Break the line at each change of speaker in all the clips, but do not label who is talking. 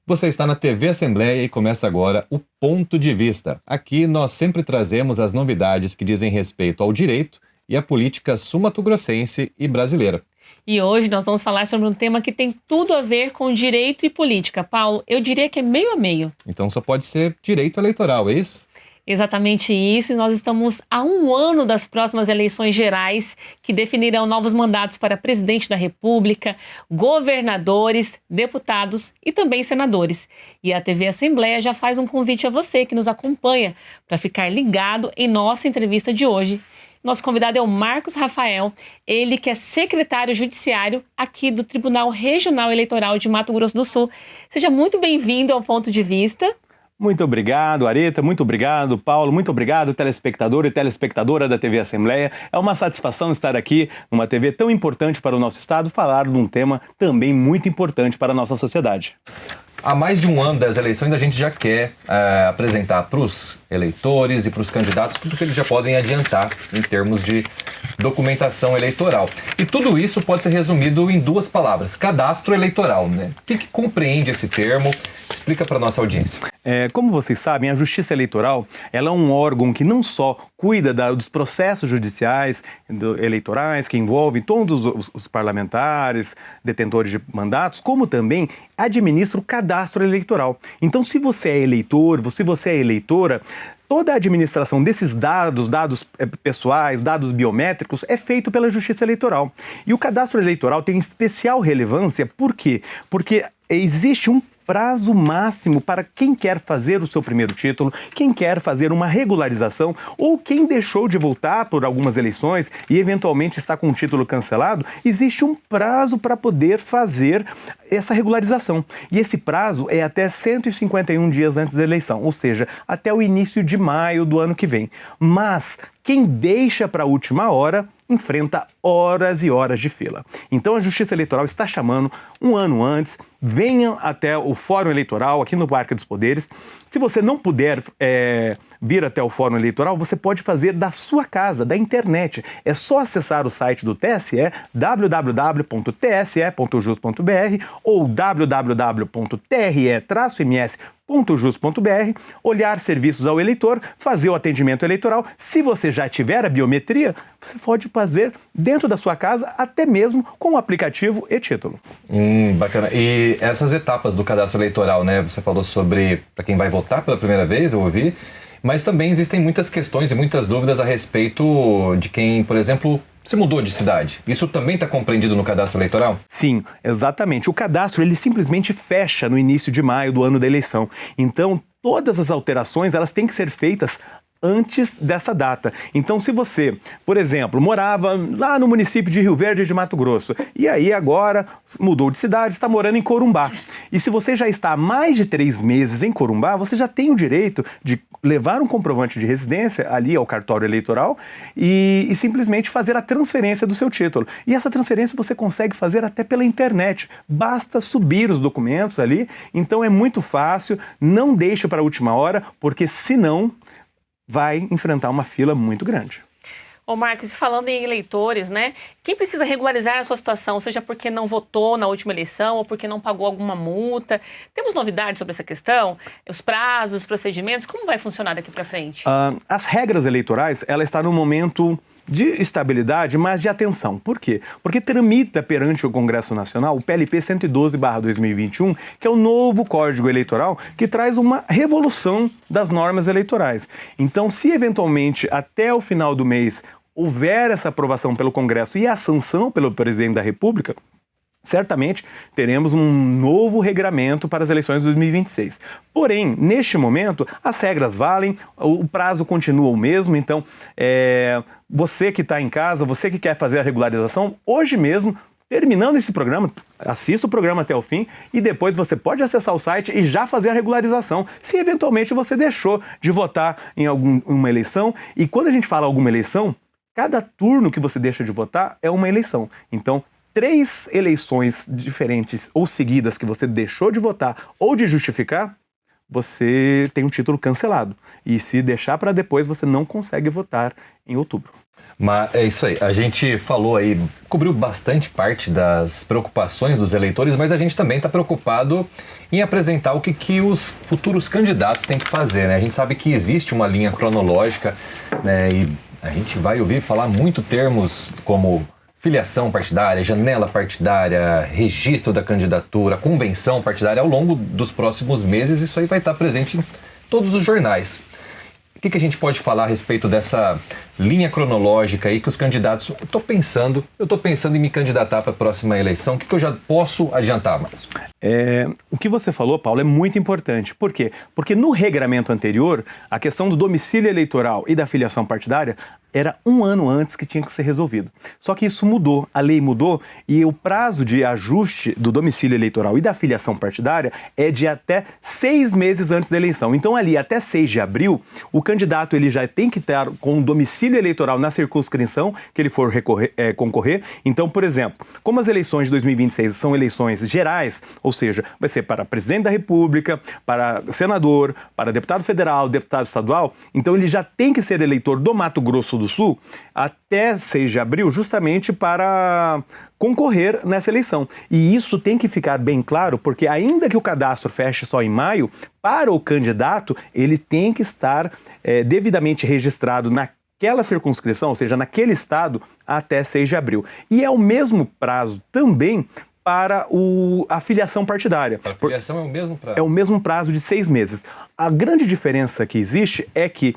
Você está na TV Assembleia e começa agora o Ponto de Vista. Aqui nós sempre trazemos as novidades que dizem respeito ao direito e à política sul-mato-grossense e brasileira.
E hoje nós vamos falar sobre um tema que tem tudo a ver com direito e política. Paulo, eu diria que é meio a meio.
Então só pode ser direito eleitoral, é isso?
Exatamente isso, e nós estamos a um ano das próximas eleições gerais, que definirão novos mandatos para presidente da República, governadores, deputados e também senadores. E a TV Assembleia já faz um convite a você que nos acompanha para ficar ligado em nossa entrevista de hoje. Nosso convidado é o Marcos Rafael, ele que é secretário judiciário aqui do Tribunal Regional Eleitoral de Mato Grosso do Sul. Seja muito bem-vindo ao Ponto de Vista.
Muito obrigado, Areta, muito obrigado, Paulo, muito obrigado, telespectador e telespectadora da TV Assembleia. É uma satisfação estar aqui numa TV tão importante para o nosso estado, falar de um tema também muito importante para a nossa sociedade.
Há mais de um ano das eleições, a gente já quer apresentar para os eleitores e para os candidatos tudo que eles já podem adiantar em termos de documentação eleitoral. E tudo isso pode ser resumido em duas palavras: cadastro eleitoral, né? O que compreende esse termo? Explica para a nossa audiência.
Como vocês sabem, a Justiça Eleitoral ela é um órgão que não só cuida dos processos judiciais eleitorais, que envolve todos os parlamentares, detentores de mandatos, como também administra o cadastro eleitoral. Então, se você é eleitor, se você é eleitora, toda a administração desses dados pessoais, dados biométricos, é feito pela Justiça Eleitoral. E o cadastro eleitoral tem especial relevância, por quê? Porque existe um prazo máximo para quem quer fazer o seu primeiro título, quem quer fazer uma regularização ou quem deixou de votar por algumas eleições e eventualmente está com o título cancelado, existe um prazo para poder fazer essa regularização. E esse prazo é até 151 dias antes da eleição, ou seja, até o início de maio do ano que vem. Mas quem deixa para a última hora enfrenta horas e horas de fila. Então a Justiça Eleitoral está chamando um ano antes, venham até o Fórum Eleitoral aqui no Parque dos Poderes. Se você não puder vir até o Fórum Eleitoral, você pode fazer da sua casa, da internet. É só acessar o site do TSE, www.tse.jus.br ou www.tre-ms.jus.br, olhar serviços ao eleitor, fazer o atendimento eleitoral. Se você já tiver a biometria, você pode fazer dentro da sua casa, até mesmo com o aplicativo e título.
Bacana. E essas etapas do cadastro eleitoral, né? Você falou sobre para quem vai votar pela primeira vez, eu ouvi, mas também existem muitas questões e muitas dúvidas a respeito de quem, por exemplo, se mudou de cidade. Isso também está compreendido no cadastro eleitoral?
Sim, exatamente. O cadastro ele simplesmente fecha no início de maio do ano da eleição. Então, todas as alterações elas têm que ser feitas antes dessa data. Então, se você, por exemplo, morava lá no município de Rio Verde de Mato Grosso e aí agora mudou de cidade, está morando em Corumbá. E se você já está há mais de 3 meses em Corumbá, você já tem o direito de levar um comprovante de residência ali ao cartório eleitoral e simplesmente fazer a transferência do seu título. E essa transferência você consegue fazer até pela internet. Basta subir os documentos ali. Então é muito fácil, não deixe para a última hora, porque senão vai enfrentar uma fila muito grande.
Ô Marcos, e falando em eleitores, né? Quem precisa regularizar a sua situação, seja porque não votou na última eleição ou porque não pagou alguma multa? Temos novidades sobre essa questão? Os prazos, os procedimentos, como vai funcionar daqui para frente?
As regras eleitorais, ela está num momento de estabilidade, mas de atenção. Por quê? Porque tramita perante o Congresso Nacional o PLP 112/2021, que é o novo Código Eleitoral que traz uma revolução das normas eleitorais. Então, se eventualmente até o final do mês houver essa aprovação pelo Congresso e a sanção pelo Presidente da República, certamente teremos um novo regramento para as eleições de 2026. Porém, neste momento, as regras valem, o prazo continua o mesmo, então você que está em casa, você que quer fazer a regularização, hoje mesmo, terminando esse programa, assista o programa até o fim e depois você pode acessar o site e já fazer a regularização, se eventualmente você deixou de votar em uma eleição. E quando a gente fala alguma eleição, cada turno que você deixa de votar é uma eleição. Então, 3 eleições diferentes ou seguidas que você deixou de votar ou de justificar, você tem um título cancelado. E se deixar para depois, você não consegue votar em outubro.
Mas é isso aí, a gente falou aí, cobriu bastante parte das preocupações dos eleitores, mas a gente também está preocupado em apresentar o que os futuros candidatos têm que fazer, né? A gente sabe que existe uma linha cronológica, né? E a gente vai ouvir falar muito termos como filiação partidária, janela partidária, registro da candidatura, convenção partidária ao longo dos próximos meses. Isso aí vai estar presente em todos os jornais. O que a gente pode falar a respeito dessa linha cronológica aí que os candidatos... Eu estou pensando em me candidatar para a próxima eleição. O que eu já posso adiantar, Marcos?
O que você falou, Paulo, é muito importante. Por quê? Porque no regramento anterior, a questão do domicílio eleitoral e da filiação partidária era 1 ano antes que tinha que ser resolvido. Só que isso mudou, a lei mudou e o prazo de ajuste do domicílio eleitoral e da filiação partidária é de até 6 meses antes da eleição. Então ali, até 6 de abril, o candidato ele já tem que estar com o domicílio eleitoral na circunscrição que ele for concorrer. Então, por exemplo, como as eleições de 2026 são eleições gerais, ou seja, vai ser para presidente da República, para senador, para deputado federal, deputado estadual, então ele já tem que ser eleitor do Mato Grosso do Sul até 6 de abril, justamente para concorrer nessa eleição. E isso tem que ficar bem claro, porque ainda que o cadastro feche só em maio, para o candidato, ele tem que estar devidamente registrado naquela circunscrição, ou seja, naquele estado, até 6 de abril. E é o mesmo prazo também para a filiação partidária.
Para a filiação é o mesmo prazo?
É o mesmo prazo de 6 meses. A grande diferença que existe é que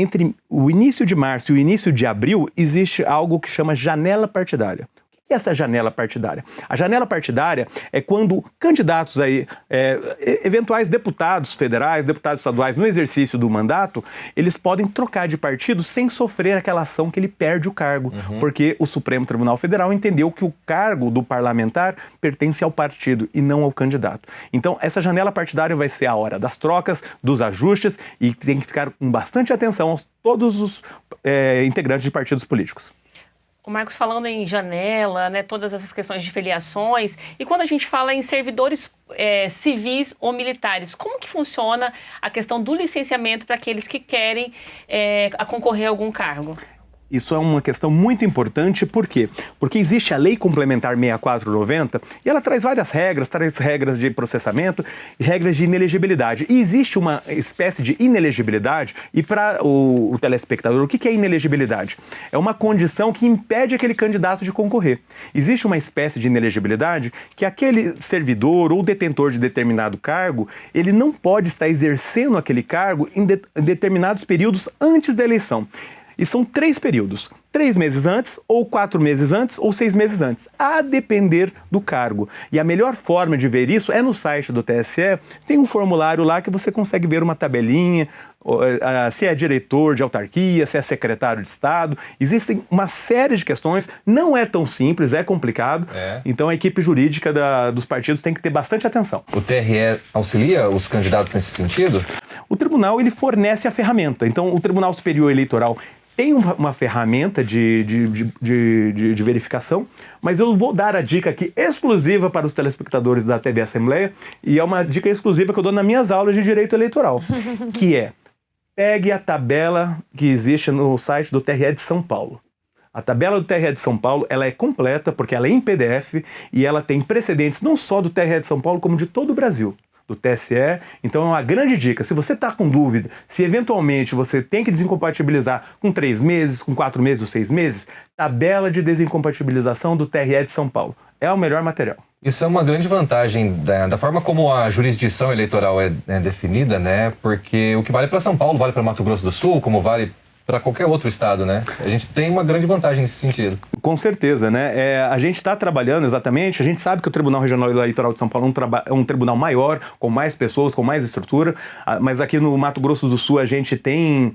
entre o início de março e o início de abril existe algo que chama janela partidária. O que é essa janela partidária? A janela partidária é quando candidatos aí, eventuais deputados federais, deputados estaduais no exercício do mandato, eles podem trocar de partido sem sofrer aquela ação que ele perde o cargo, porque o Supremo Tribunal Federal entendeu que o cargo do parlamentar pertence ao partido e não ao candidato. Então, essa janela partidária vai ser a hora das trocas, dos ajustes e tem que ficar com bastante atenção a todos os integrantes de partidos políticos.
O Marcos falando em janela, né, todas essas questões de filiações, e quando a gente fala em servidores civis ou militares, como que funciona a questão do licenciamento para aqueles que querem concorrer a algum cargo?
Isso é uma questão muito importante, por quê? Porque existe a Lei Complementar 6490 e ela traz várias regras, traz regras de processamento e regras de inelegibilidade. E existe uma espécie de inelegibilidade, e para o telespectador, o que é inelegibilidade? É uma condição que impede aquele candidato de concorrer. Existe uma espécie de inelegibilidade que aquele servidor ou detentor de determinado cargo, ele não pode estar exercendo aquele cargo em determinados períodos antes da eleição. E são 3 períodos, 3 meses antes, ou 4 meses antes, ou 6 meses antes, a depender do cargo. E a melhor forma de ver isso é no site do TSE, tem um formulário lá que você consegue ver uma tabelinha, se é diretor de autarquia, se é secretário de Estado. Existem uma série de questões, não é tão simples, é complicado. Então a equipe jurídica dos partidos tem que ter bastante atenção.
O TRE auxilia os candidatos nesse sentido?
O tribunal ele fornece a ferramenta. Então o Tribunal Superior Eleitoral tem uma ferramenta de verificação, mas eu vou dar a dica aqui exclusiva para os telespectadores da TV Assembleia, e é uma dica exclusiva que eu dou nas minhas aulas de Direito Eleitoral, que é: pegue a tabela que existe no site do TRE de São Paulo. A tabela do TRE de São Paulo, ela é completa, porque ela é em PDF, e ela tem precedentes não só do TRE de São Paulo, como de todo o Brasil, do TSE. Então é uma grande dica. Se você está com dúvida, se eventualmente você tem que desincompatibilizar com 3 meses, com 4 meses ou 6 meses, tabela de desincompatibilização do TRE de São Paulo. É o melhor material.
Isso é uma grande vantagem da forma como a jurisdição eleitoral é definida, né? Porque o que vale para São Paulo vale para Mato Grosso do Sul, como vale para qualquer outro estado, né? A gente tem uma grande vantagem nesse sentido.
Com certeza, né? A gente está trabalhando exatamente, a gente sabe que o Tribunal Regional Eleitoral de São Paulo é um tribunal maior, com mais pessoas, com mais estrutura, mas aqui no Mato Grosso do Sul a gente tem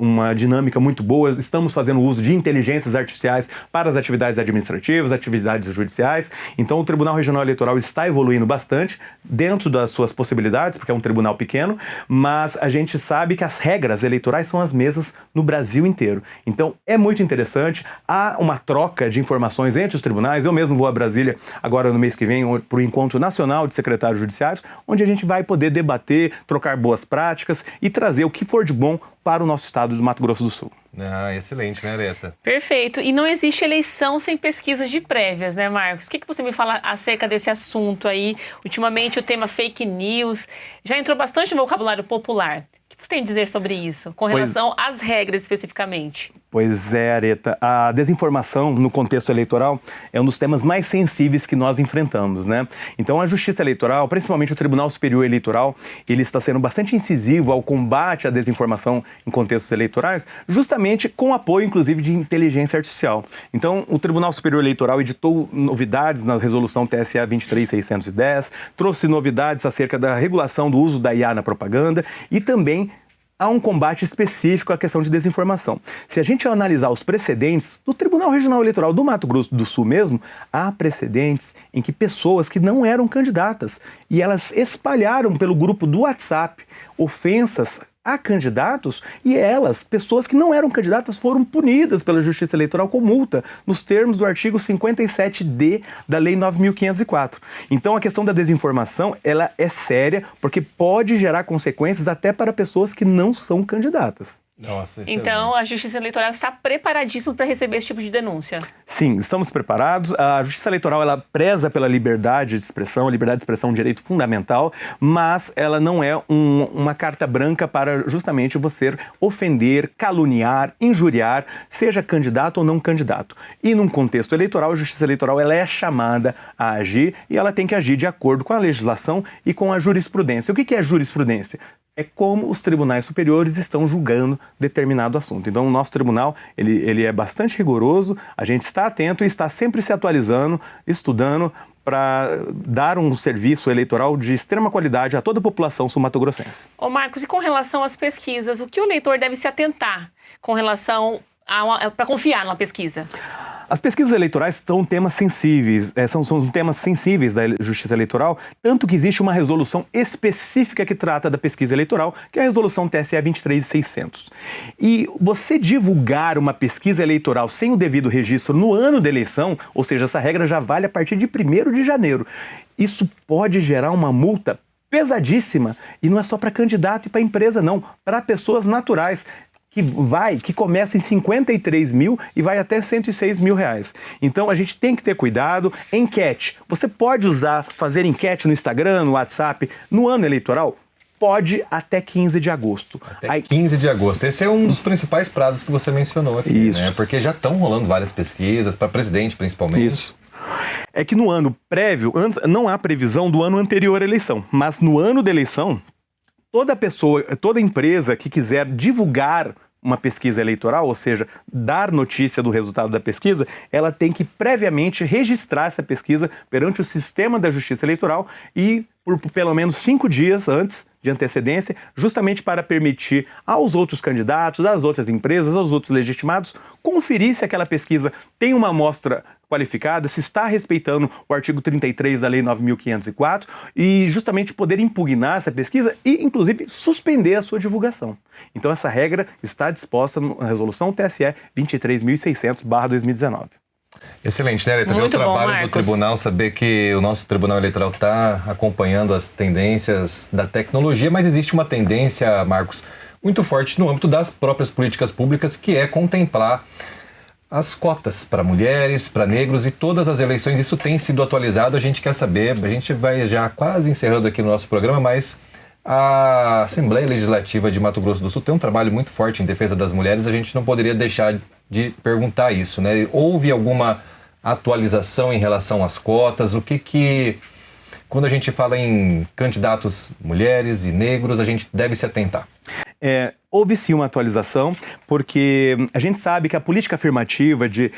uma dinâmica muito boa, estamos fazendo uso de inteligências artificiais para as atividades administrativas, atividades judiciais, então o Tribunal Regional Eleitoral está evoluindo bastante dentro das suas possibilidades, porque é um tribunal pequeno, mas a gente sabe que as regras eleitorais são as mesmas no Brasil inteiro. Então é muito interessante. importante. Há uma troca de informações entre os tribunais. Eu mesmo vou a Brasília agora no mês que vem para o Encontro Nacional de Secretários Judiciários, onde a gente vai poder debater, trocar boas práticas e trazer o que for de bom para o nosso estado do Mato Grosso do Sul.
Ah, excelente, né, Areta?
Perfeito. E não existe eleição sem pesquisas de prévias, né, Marcos? O que você me fala acerca desse assunto aí? Ultimamente o tema fake news já entrou bastante no vocabulário popular. O que você tem a dizer sobre isso, com relação às regras especificamente?
Pois é, Areta. A desinformação no contexto eleitoral é um dos temas mais sensíveis que nós enfrentamos, né? Então, a Justiça Eleitoral, principalmente o Tribunal Superior Eleitoral, ele está sendo bastante incisivo ao combate à desinformação em contextos eleitorais, justamente com apoio, inclusive, de inteligência artificial. Então, o Tribunal Superior Eleitoral editou novidades na resolução TSE 23610, trouxe novidades acerca da regulação do uso da IA na propaganda e também há um combate específico à questão de desinformação. Se a gente analisar os precedentes do Tribunal Regional Eleitoral do Mato Grosso do Sul mesmo, há precedentes em que pessoas que não eram candidatas e elas espalharam pelo grupo do WhatsApp ofensas a candidatos e elas, pessoas que não eram candidatas, foram punidas pela Justiça Eleitoral com multa, nos termos do artigo 57D da Lei 9.504. Então, a questão da desinformação, ela é séria, porque pode gerar consequências até para pessoas que não são candidatas.
Nossa,
então, a Justiça Eleitoral está preparadíssima para receber esse tipo de denúncia?
Sim, estamos preparados. A Justiça Eleitoral, ela preza pela liberdade de expressão. A liberdade de expressão é um direito fundamental, mas ela não é uma carta branca para justamente você ofender, caluniar, injuriar, seja candidato ou não candidato. E num contexto eleitoral, a Justiça Eleitoral ela é chamada a agir e ela tem que agir de acordo com a legislação e com a jurisprudência. O que é jurisprudência? É como os tribunais superiores estão julgando determinado assunto. Então, o nosso tribunal, ele é bastante rigoroso, a gente está atento e está sempre se atualizando, estudando para dar um serviço eleitoral de extrema qualidade a toda a população sul-mato-grossense.
Ô Marcos, e com relação às pesquisas, o que o eleitor deve se atentar com relação para confiar numa pesquisa?
As pesquisas eleitorais são temas sensíveis, são temas sensíveis da Justiça Eleitoral, tanto que existe uma resolução específica que trata da pesquisa eleitoral, que é a resolução TSE 23600. E você divulgar uma pesquisa eleitoral sem o devido registro no ano da eleição, ou seja, essa regra já vale a partir de 1º de janeiro, isso pode gerar uma multa pesadíssima, e não é só para candidato e para empresa não, para pessoas naturais, que começa em 53 mil e vai até 106 mil reais. Então a gente tem que ter cuidado. Enquete. Você pode fazer enquete no Instagram, no WhatsApp, no ano eleitoral? Pode até 15 de agosto.
Até 15 de agosto. Esse é um dos principais prazos que você mencionou aqui,
Isso.
Né? Porque já estão rolando várias pesquisas, para presidente principalmente.
Isso. É que no ano prévio, não há previsão do ano anterior à eleição, mas no ano da eleição, toda empresa que quiser divulgar uma pesquisa eleitoral, ou seja, dar notícia do resultado da pesquisa, ela tem que previamente registrar essa pesquisa perante o sistema da Justiça Eleitoral e por pelo menos 5 dias antes de antecedência, justamente para permitir aos outros candidatos, às outras empresas, aos outros legitimados, conferir se aquela pesquisa tem uma amostra qualificada, se está respeitando o artigo 33 da Lei 9.504 e justamente poder impugnar essa pesquisa e, inclusive, suspender a sua divulgação. Então, essa regra está disposta na resolução TSE 23.600/2019.
Excelente, né, Areta? Ver o trabalho do tribunal, saber que o nosso Tribunal Eleitoral está acompanhando as tendências da tecnologia, mas existe uma tendência, Marcos, muito forte no âmbito das próprias políticas públicas, que é contemplar as cotas para mulheres, para negros e todas as eleições. Isso tem sido atualizado, a gente quer saber, a gente vai já quase encerrando aqui no nosso programa, mas a Assembleia Legislativa de Mato Grosso do Sul tem um trabalho muito forte em defesa das mulheres, a gente não poderia deixar de perguntar isso, né? Houve alguma atualização em relação às cotas? Quando a gente fala em candidatos mulheres e negros, a gente deve se atentar?
Houve sim uma atualização, porque a gente sabe que a política afirmativa de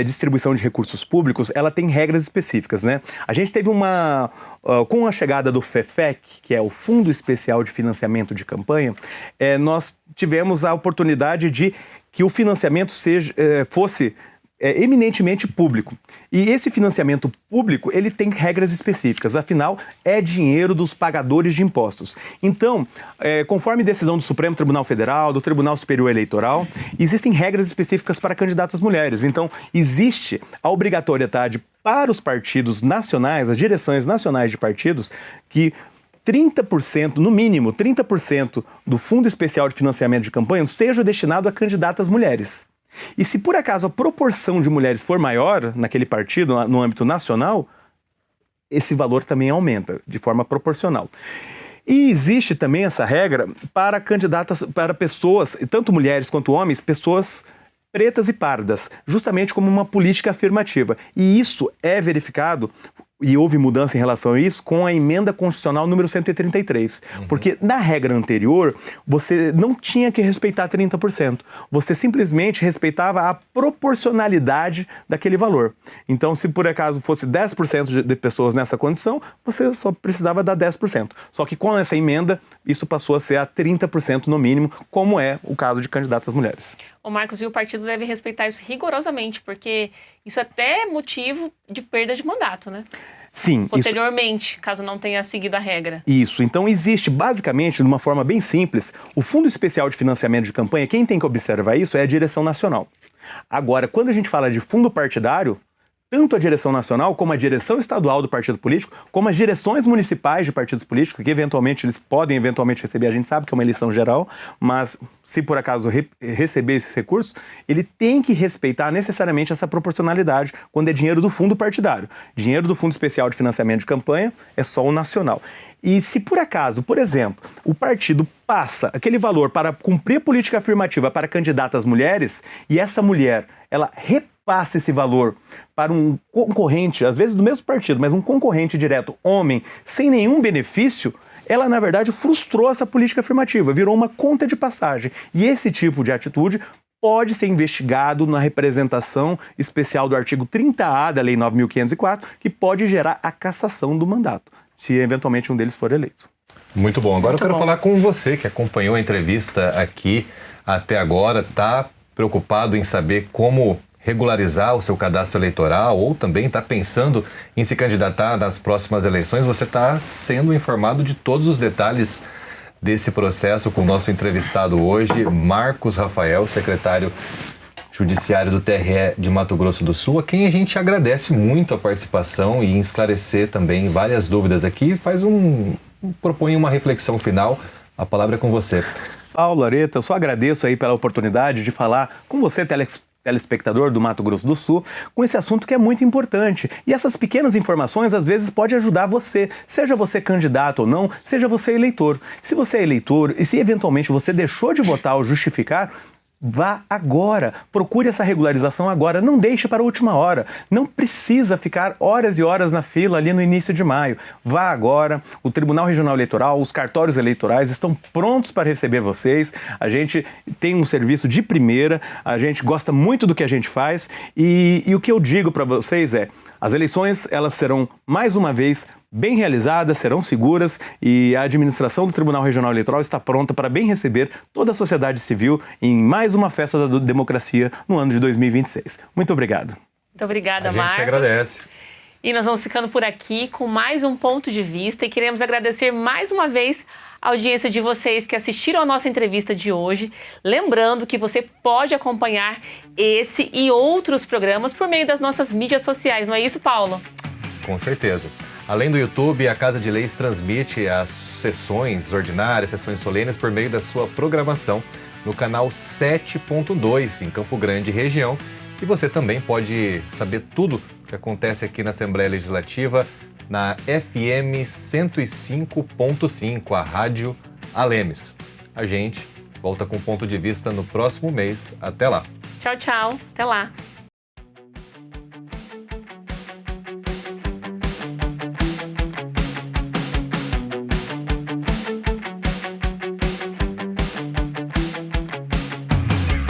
distribuição de recursos públicos, ela tem regras específicas, né? A gente teve com a chegada do FEFEC, que é o Fundo Especial de Financiamento de Campanha, nós tivemos a oportunidade de que o financiamento fosse eminentemente público. E esse financiamento público, ele tem regras específicas, afinal, é dinheiro dos pagadores de impostos. Então, conforme decisão do Supremo Tribunal Federal, do Tribunal Superior Eleitoral, existem regras específicas para candidatas mulheres. Então, existe a obrigatoriedade para os partidos nacionais, as direções nacionais de partidos, que 30%, no mínimo 30% do Fundo Especial de Financiamento de Campanha seja destinado a candidatas mulheres. E se por acaso a proporção de mulheres for maior naquele partido, no âmbito nacional, esse valor também aumenta de forma proporcional. E existe também essa regra para candidatas, para pessoas, tanto mulheres quanto homens, pessoas pretas e pardas, justamente como uma política afirmativa. E isso é verificado, e houve mudança em relação a isso, com a emenda constitucional número 133. Porque na regra anterior, você não tinha que respeitar 30%. Você simplesmente respeitava a proporcionalidade daquele valor. Então, se por acaso fosse 10% de pessoas nessa condição, você só precisava dar 10%. Só que com essa emenda, isso passou a ser a 30% no mínimo, como é o caso de candidatas mulheres.
Ô Marcos, e o partido deve respeitar isso rigorosamente, porque isso até é motivo de perda de mandato, né?
Sim.
Posteriormente, caso não tenha seguido a regra.
Isso. Então existe, basicamente, de uma forma bem simples, o Fundo Especial de Financiamento de Campanha, quem tem que observar isso é a direção nacional. Agora, quando a gente fala de fundo partidário, tanto a direção nacional, como a direção estadual do partido político, como as direções municipais de partidos políticos, que eventualmente eles podem receber, a gente sabe que é uma eleição geral, mas se por acaso receber esses recursos, ele tem que respeitar necessariamente essa proporcionalidade quando é dinheiro do fundo partidário. Dinheiro do Fundo Especial de Financiamento de Campanha é só o nacional. E se por acaso, por exemplo, o partido passa aquele valor para cumprir a política afirmativa para candidatas mulheres e essa mulher, ela repassa esse valor para um concorrente, às vezes do mesmo partido, mas um concorrente direto, homem, sem nenhum benefício, ela na verdade frustrou essa política afirmativa, virou uma conta de passagem. E esse tipo de atitude pode ser investigado na representação especial do artigo 30A da Lei 9.504, que pode gerar a cassação do mandato, se eventualmente um deles for eleito.
Muito bom. Agora eu quero falar com você que acompanhou a entrevista aqui até agora, está preocupado em saber como regularizar o seu cadastro eleitoral ou também está pensando em se candidatar nas próximas eleições. Você está sendo informado de todos os detalhes desse processo com o nosso entrevistado hoje, Marcos Rafael, secretário judiciário do TRE de Mato Grosso do Sul, a quem a gente agradece muito a participação e esclarecer também várias dúvidas aqui. Propõe uma reflexão final. A palavra é com você.
Paulo, Areta, eu só agradeço aí pela oportunidade de falar com você, telespectador do Mato Grosso do Sul, com esse assunto que é muito importante. E essas pequenas informações, às vezes, podem ajudar você, seja você candidato ou não, seja você eleitor. Se você é eleitor e se eventualmente você deixou de votar ou justificar, vá agora, procure essa regularização agora, não deixe para a última hora, não precisa ficar horas e horas na fila ali no início de maio, vá agora, o Tribunal Regional Eleitoral, os cartórios eleitorais estão prontos para receber vocês, a gente tem um serviço de primeira, a gente gosta muito do que a gente faz e o que eu digo para vocês é, as eleições elas serão mais uma vez bem realizadas, serão seguras e a administração do Tribunal Regional Eleitoral está pronta para bem receber toda a sociedade civil em mais uma festa da democracia no ano de 2026. Muito obrigado.
Muito obrigada,
Marcos. A gente que
Marcos.
agradece.
E nós vamos ficando por aqui com mais um ponto de vista e queremos agradecer mais uma vez a audiência de vocês que assistiram a nossa entrevista de hoje. Lembrando que você pode acompanhar esse e outros programas por meio das nossas mídias sociais, não é isso, Paulo?
Com certeza. Além do YouTube, a Casa de Leis transmite as sessões ordinárias, sessões solenes por meio da sua programação no canal 7.2 em Campo Grande, região. E você também pode saber tudo o que acontece aqui na Assembleia Legislativa na FM 105.5, a Rádio Alemes. A gente volta com Ponto de Vista no próximo mês. Até lá.
Tchau, tchau. Até lá.